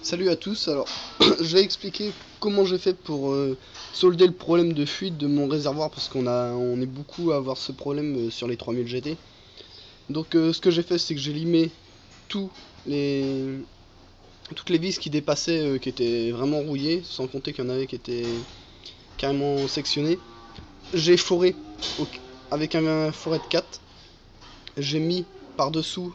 Salut à tous, alors je vais expliquer comment j'ai fait pour solder le problème de fuite de mon réservoir parce on est beaucoup à avoir ce problème sur les 3000 GT. Donc ce que j'ai fait, c'est que j'ai limé tous les toutes les vis qui dépassaient, qui étaient vraiment rouillées, sans compter qu'il y en avait qui étaient carrément sectionnées. J'ai foré avec un forêt de 4. J'ai mis par dessous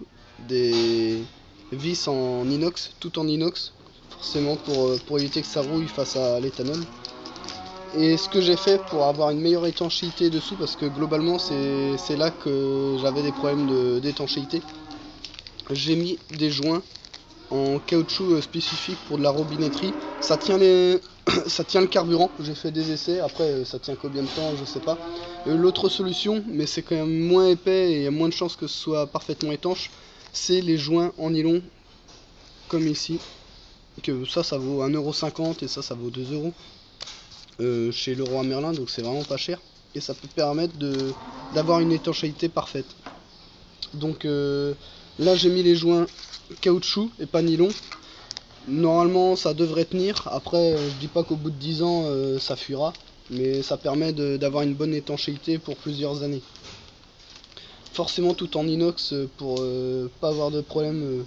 des vis en inox, tout en inox, forcément pour éviter que ça rouille face à l'éthanol. Et ce que j'ai fait pour avoir une meilleure étanchéité dessous, parce que globalement c'est là que j'avais des problèmes d'étanchéité, j'ai mis des joints en caoutchouc spécifique pour de la robinetterie. Ça tient ça tient le carburant. J'ai fait des essais, après ça tient combien de temps je sais pas. L'autre solution, mais c'est quand même moins épais et il y a moins de chances que ce soit parfaitement étanche, c'est les joints en nylon comme ici, que ça vaut 1,50 € et ça vaut 2 € chez Leroy Merlin, donc c'est vraiment pas cher et ça peut permettre d'avoir une étanchéité parfaite. Donc là j'ai mis les joints caoutchouc et pas nylon. Normalement ça devrait tenir, après je dis pas qu'au bout de 10 ans ça fuira, mais ça permet d'avoir une bonne étanchéité pour plusieurs années. Forcément tout en inox pour pas avoir de problème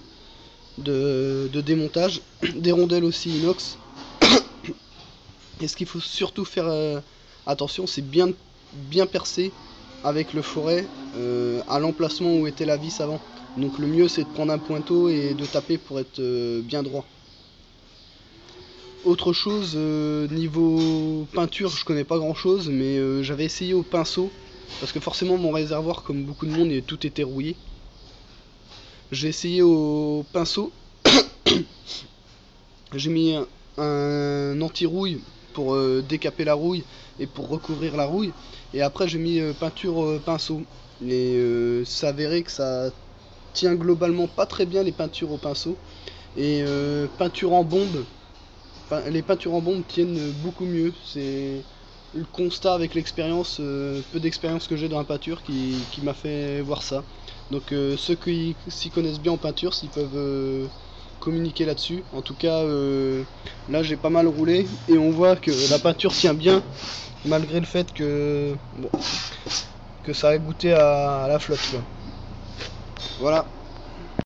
de démontage. Des rondelles aussi inox. Et ce qu'il faut surtout faire attention, c'est bien percer avec le forêt à l'emplacement où était la vis avant. Donc le mieux c'est de prendre un pointeau et de taper pour être bien droit. Autre chose, niveau peinture, je connais pas grand chose, mais j'avais essayé au pinceau, parce que forcément mon réservoir, comme beaucoup de monde, tout était rouillé. J'ai essayé au pinceau, j'ai mis un anti-rouille pour décaper la rouille et pour recouvrir la rouille, et après j'ai mis peinture pinceau. Et ça avéré que ça tient globalement pas très bien les peintures au pinceau, et peinture en bombe. Les peintures en bombe tiennent beaucoup mieux. C'est le constat avec l'expérience, peu d'expérience que j'ai dans la peinture qui m'a fait voir ça. Donc ceux qui s'y connaissent bien en peinture, s'ils peuvent communiquer là-dessus. En tout cas, là j'ai pas mal roulé et on voit que la peinture tient bien malgré le fait que, bon, que ça a goûté à la flotte, quoi. Voilà.